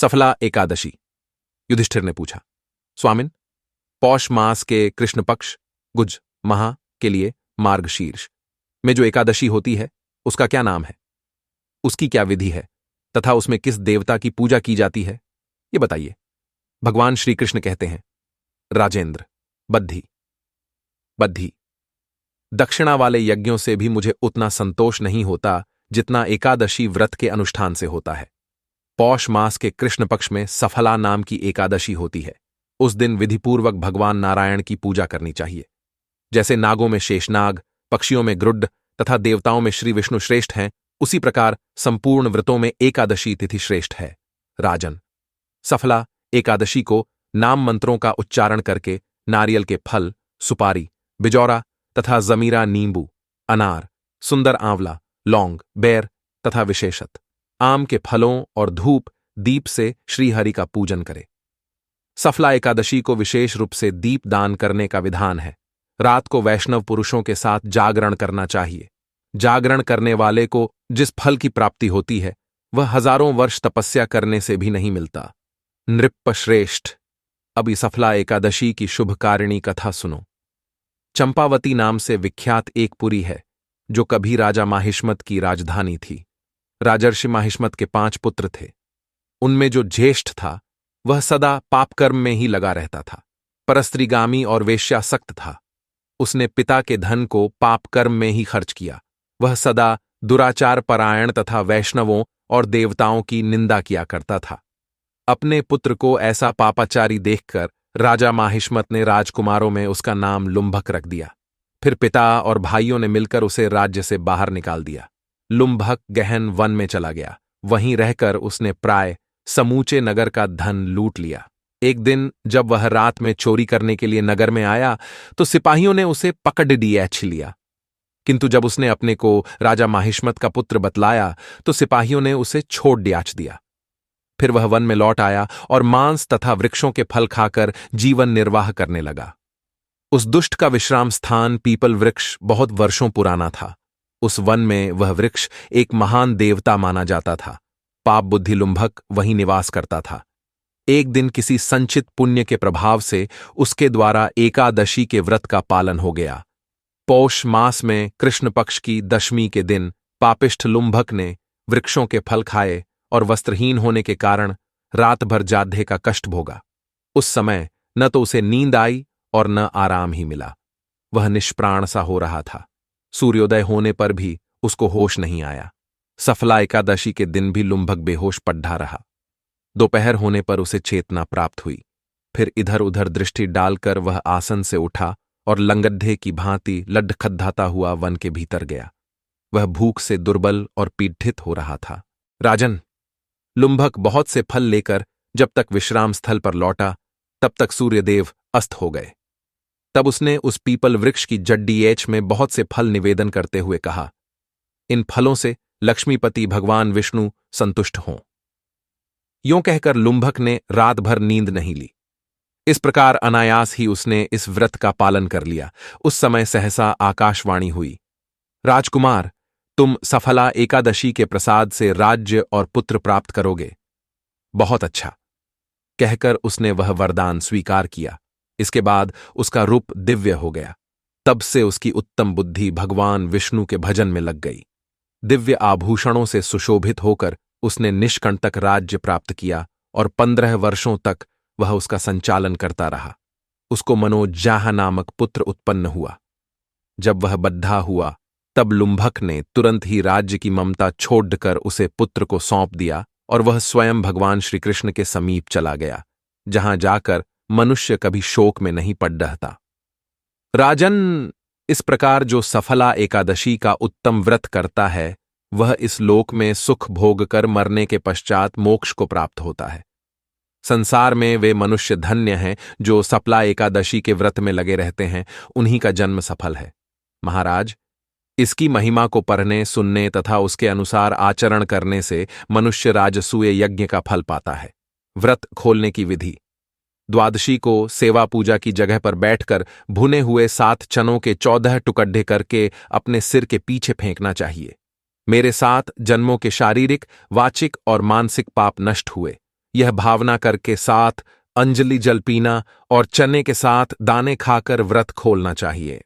सफला एकादशी। युधिष्ठिर ने पूछा, स्वामिन, पौष मास के कृष्ण पक्ष गुज महा के लिए मार्गशीर्ष में जो एकादशी होती है उसका क्या नाम है, उसकी क्या विधि है तथा उसमें किस देवता की पूजा की जाती है, ये बताइए। भगवान श्री कृष्ण कहते हैं, राजेंद्र, बद्धि बद्धि दक्षिणा वाले यज्ञों से भी मुझे उतना संतोष नहीं होता जितना एकादशी व्रत के अनुष्ठान से होता है। पौष मास के कृष्ण पक्ष में सफला नाम की एकादशी होती है। उस दिन विधिपूर्वक भगवान नारायण की पूजा करनी चाहिए। जैसे नागों में शेषनाग, पक्षियों में गरुड़ तथा देवताओं में श्री विष्णु श्रेष्ठ हैं, उसी प्रकार संपूर्ण व्रतों में एकादशी तिथि श्रेष्ठ है। राजन, सफला एकादशी को नाम मंत्रों का उच्चारण करके नारियल के फल, सुपारी, बिजौरा तथा जमीरा, नींबू, अनार, सुंदर आंवला, लौंग, बेर तथा विशेषत आम के फलों और धूप दीप से श्रीहरि का पूजन करे। सफला एकादशी को विशेष रूप से दीप दान करने का विधान है। रात को वैष्णव पुरुषों के साथ जागरण करना चाहिए। जागरण करने वाले को जिस फल की प्राप्ति होती है वह हजारों वर्ष तपस्या करने से भी नहीं मिलता। नृप श्रेष्ठ, अभी सफला एकादशी की शुभकारिणी कथा सुनो। चंपावती नाम से विख्यात एक पुरी है जो कभी राजा माहिष्मत की राजधानी थी। राजर्षि माहिष्मत के 5 पुत्र थे। उनमें जो ज्येष्ठ था वह सदा पापकर्म में ही लगा रहता था, परस्त्रीगामी और वेश्यासक्त था। उसने पिता के धन को पापकर्म में ही खर्च किया। वह सदा दुराचार परायण तथा वैष्णवों और देवताओं की निंदा किया करता था। अपने पुत्र को ऐसा पापाचारी देखकर राजा माहिष्मत ने राजकुमारों में उसका नाम लुम्भक रख दिया। फिर पिता और भाइयों ने मिलकर उसे राज्य से बाहर निकाल दिया। लुम्भक गहन वन में चला गया। वहीं रहकर उसने प्राय समूचे नगर का धन लूट लिया। एक दिन जब वह रात में चोरी करने के लिए नगर में आया तो सिपाहियों ने उसे पकड़ लिया। किंतु जब उसने अपने को राजा माहिष्मत का पुत्र बतलाया तो सिपाहियों ने उसे छोड़ दिया। फिर वह वन में लौट आया और मांस तथा वृक्षों के फल खाकर जीवन निर्वाह करने लगा। उस दुष्ट का विश्राम स्थान पीपल वृक्ष बहुत वर्षों पुराना था। उस वन में वह वृक्ष एक महान देवता माना जाता था। पाप बुद्धि लुम्भक वहीं निवास करता था। एक दिन किसी संचित पुण्य के प्रभाव से उसके द्वारा एकादशी के व्रत का पालन हो गया। पौष मास में कृष्ण पक्ष की दशमी के दिन पापिष्ठ लुम्भक ने वृक्षों के फल खाए और वस्त्रहीन होने के कारण रात भर जाद्धे का कष्ट भोगा। उस समय न तो उसे नींद आई और न आराम ही मिला। वह निष्प्राण सा हो रहा था। सूर्योदय होने पर भी उसको होश नहीं आया। सफला एकादशी के दिन भी लुम्भक बेहोश पड्ढा रहा। दोपहर होने पर उसे चेतना प्राप्त हुई। फिर इधर उधर दृष्टि डालकर वह आसन से उठा और लंगड्ढे की भांति लड्डखद्दाता हुआ वन के भीतर गया। वह भूख से दुर्बल और पीड़ित हो रहा था। राजन, लुम्भक बहुत से फल लेकर जब तक विश्राम स्थल पर लौटा तब तक सूर्यदेव अस्त हो गए। तब उसने उस पीपल वृक्ष की जड्डी एच में बहुत से फल निवेदन करते हुए कहा, इन फलों से लक्ष्मीपति भगवान विष्णु संतुष्ट हों। यों कहकर लुम्भक ने रात भर नींद नहीं ली। इस प्रकार अनायास ही उसने इस व्रत का पालन कर लिया। उस समय सहसा आकाशवाणी हुई, राजकुमार, तुम सफला एकादशी के प्रसाद से राज्य और पुत्र प्राप्त करोगे। बहुत अच्छा, कहकर उसने वह वरदान स्वीकार किया। इसके बाद उसका रूप दिव्य हो गया। तब से उसकी उत्तम बुद्धि भगवान विष्णु के भजन में लग गई। दिव्य आभूषणों से सुशोभित होकर उसने निष्कंटक राज्य प्राप्त किया और 15 वर्षों तक वह उसका संचालन करता रहा। उसको मनोजाह नामक पुत्र उत्पन्न हुआ। जब वह बद्धा हुआ तब लुम्भक ने तुरंत ही राज्य की ममता छोड़कर उसे पुत्र को सौंप दिया और वह स्वयं भगवान श्री कृष्ण के समीप चला गया, जहां जाकर मनुष्य कभी शोक में नहीं पड़ रहता। राजन, इस प्रकार जो सफला एकादशी का उत्तम व्रत करता है वह इस लोक में सुख भोग कर मरने के पश्चात मोक्ष को प्राप्त होता है। संसार में वे मनुष्य धन्य हैं जो सफला एकादशी के व्रत में लगे रहते हैं, उन्हीं का जन्म सफल है। महाराज, इसकी महिमा को पढ़ने, सुनने तथा उसके अनुसार आचरण करने से मनुष्य राजसूय यज्ञ का फल पाता है। व्रत खोलने की विधि: द्वादशी को सेवा पूजा की जगह पर बैठकर भुने हुए 7 चनों के 14 टुकड़े करके अपने सिर के पीछे फेंकना चाहिए। मेरे 7 जन्मों के शारीरिक, वाचिक और मानसिक पाप नष्ट हुए। यह भावना करके 7 अंजलि जल पीना और चने के साथ दाने खाकर व्रत खोलना चाहिए।